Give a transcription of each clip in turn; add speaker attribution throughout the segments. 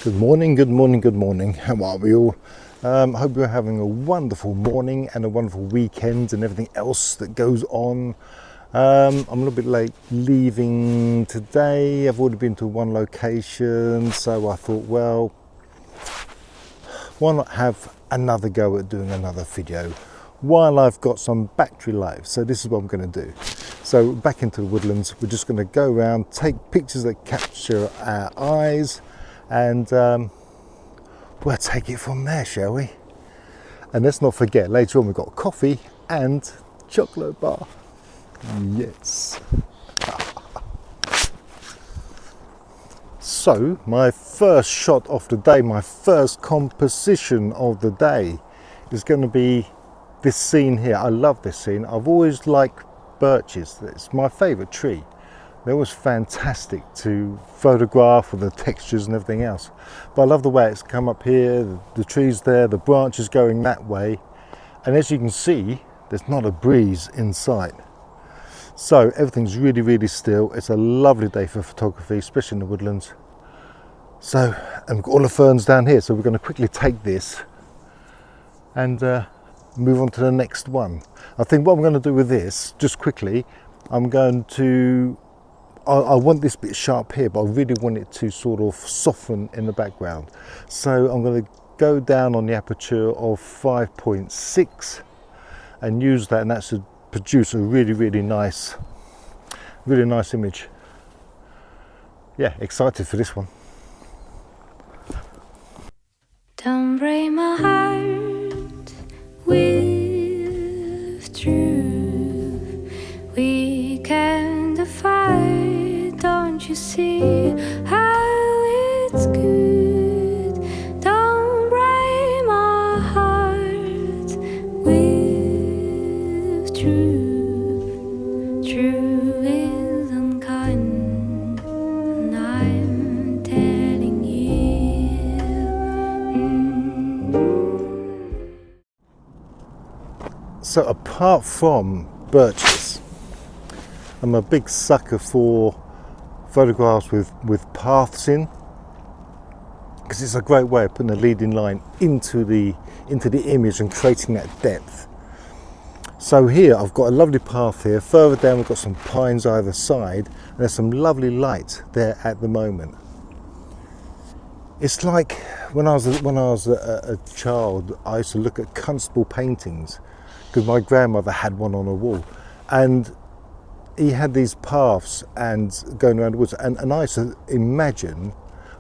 Speaker 1: Good morning, good morning, good morning. How are we all? Hope you're having a wonderful morning and a wonderful weekend and everything else that goes on. I'm a little bit late leaving today. I've already been to one location, so I thought, well, why not have another go at doing another video while I've got some battery life. So this is what I'm going to do. So back into the woodlands, we're just going to go around, take pictures that capture our eyes, and we'll take it from there, shall we? And let's not forget, later on we've got coffee and chocolate bar. Yes. So my first shot of the day, my first composition of the day is going to be this scene here. I love this scene. I've always liked birches. It's my favourite tree. They're always fantastic to photograph with the textures and everything else. But I love the way it's come up here, the trees there, the branches going that way. And as you can see, there's not a breeze in sight. So everything's really, really still. It's a lovely day for photography, especially in the woodlands. So, and we've got all the ferns down here. So we're going to quickly take this and move on to the next one. I think what I'm going to do with this, just quickly, I'm going to, I want this bit sharp here, but I really want it to sort of soften in the background. So I'm going to go down on the aperture of 5.6 and use that, and that should produce a really, really nice image. Yeah, excited for this one.
Speaker 2: Don't break my heart with truth. We can defy, don't you see how it's good? Don't break my heart with truth. True is unkind, and I'm telling you.
Speaker 1: So apart from birches, I'm a big sucker for photographs with paths in, because it's a great way of putting a leading line into the image and creating that depth. So here I've got a lovely path here. Further down we've got some pines either side, and there's some lovely light there at the moment. It's like when I was a child, I used to look at Constable paintings because my grandmother had one on a wall, and he had these paths and going around the woods, and I used to imagine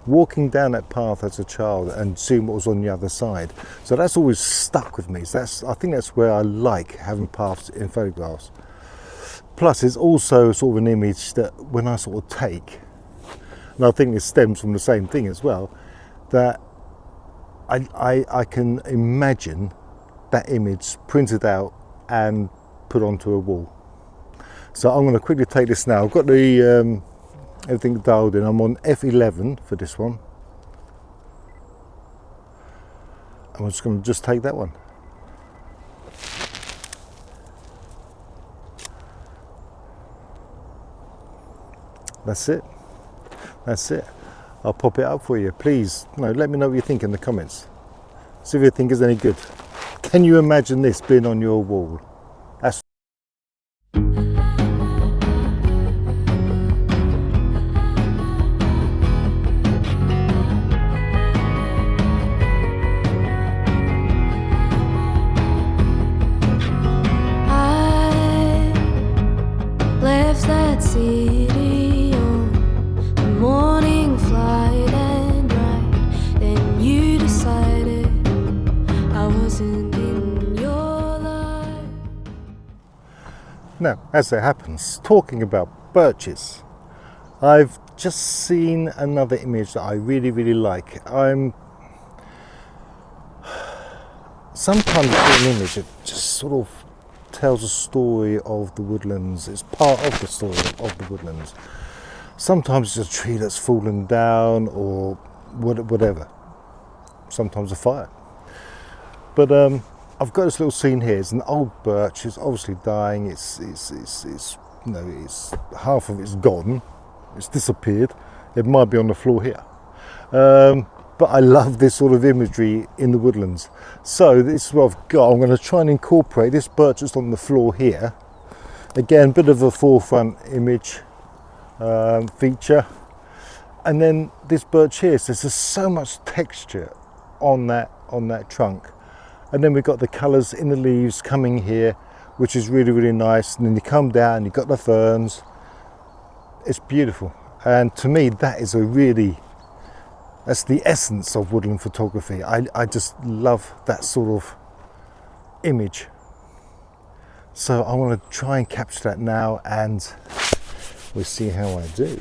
Speaker 1: walking down that path as a child and seeing what was on the other side. So that's always stuck with me. So I think that's where I like having paths in photographs. Plus it's also sort of an image that when I sort of take, and I think it stems from the same thing as well, that I can imagine that image printed out and put onto a wall. So I'm going to quickly take this now. I've got the everything dialed in. I'm on F11 for this one. I'm just going to take that one. That's it. That's it. I'll pop it up for you. Please, let me know what you think in the comments. See if you think it's any good. Can you imagine this being on your wall? That's
Speaker 2: I left that city on the morning flight, and right then you decided I wasn't in your life.
Speaker 1: Now, as it happens, talking about birches, I've just seen another image that I really, really like. Sometimes it's an image that just sort of tells a story of the woodlands. It's part of the story of the woodlands. Sometimes it's a tree that's fallen down or whatever. Sometimes a fire. But I've got this little scene here. It's an old birch. It's obviously dying. It's half of it's gone. It's disappeared. It might be on the floor here. but I love this sort of imagery in the woodlands. So this is what I've got. I'm going to try and incorporate this birch that's on the floor here. Again, bit of a forefront image feature, and then this birch here. So there's so much texture on that trunk, and then we've got the colours in the leaves coming here, which is really, really nice. And then you come down, you've got the ferns. It's beautiful, and to me that's the essence of woodland photography. I just love that sort of image. So I want to try and capture that now, and we'll see how I do.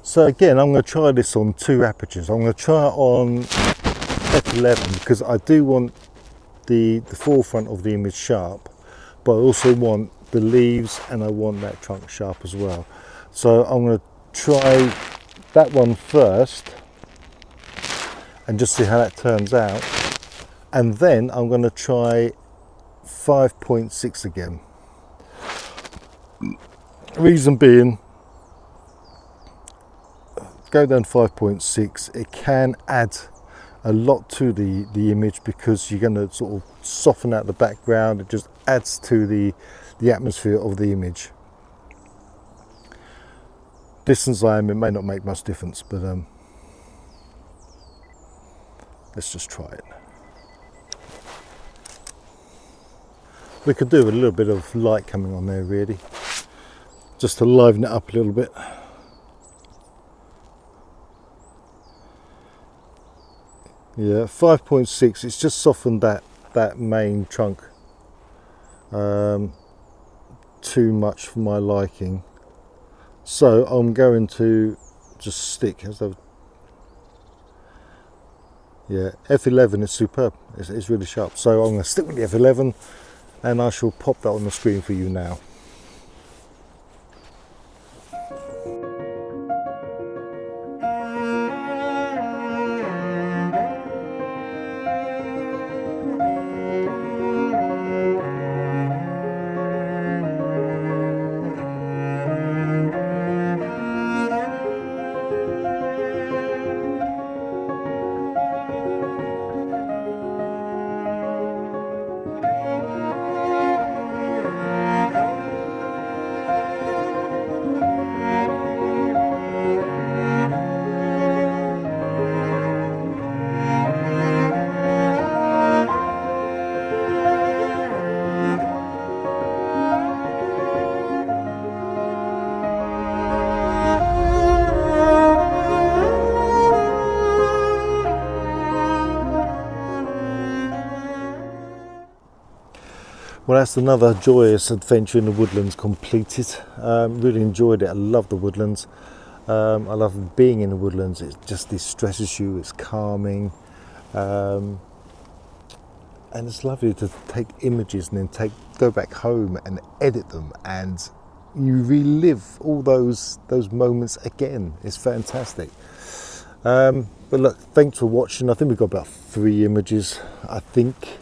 Speaker 1: So again, I'm going to try this on 2 apertures. I'm going to try it on f11 because I do want the forefront of the image sharp, but I also want the leaves and I want that trunk sharp as well. So I'm going to try that one first and just see how that turns out, and then I'm going to try 5.6 again. Reason being, go down 5.6, it can add a lot to the image because you're going to sort of soften out the background. It just adds to the atmosphere of the image. Distance I am, it may not make much difference, but let's just try it. We could do a little bit of light coming on there really, just to liven it up a little bit. Yeah, 5.6, it's just softened that main trunk too much for my liking. So I'm going to just stick as though, yeah, f11 is superb. It's really sharp. So I'm going to stick with the f11, and I shall pop that on the screen for you now. Well, that's another joyous adventure in the woodlands completed. Really enjoyed it. I love the woodlands. I love being in the woodlands. It just distresses you. It's calming, and it's lovely to take images and then go back home and edit them, and you relive all those moments again. It's fantastic. But look, thanks for watching. I think we've got about 3 images, I think.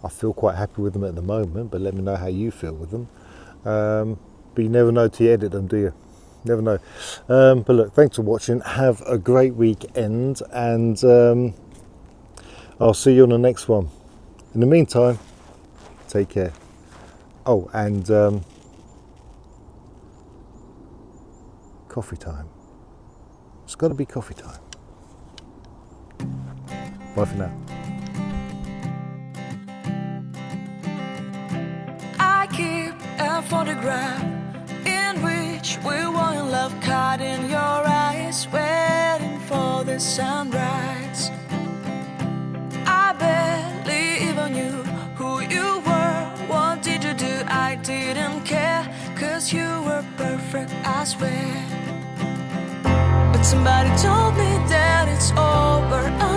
Speaker 1: I feel quite happy with them at the moment, but let me know how you feel with them. But you never know till you edit them, do you? Never know. But look, thanks for watching. Have a great weekend, and I'll see you on the next one. In the meantime, take care. Oh, and coffee time. It's got to be coffee time. Bye for now.
Speaker 3: Photograph in which we were in love, caught in your eyes, waiting for the sunrise. I barely even knew who you were, what did you do, I didn't care, 'cause you were perfect, I swear. But somebody told me that it's over.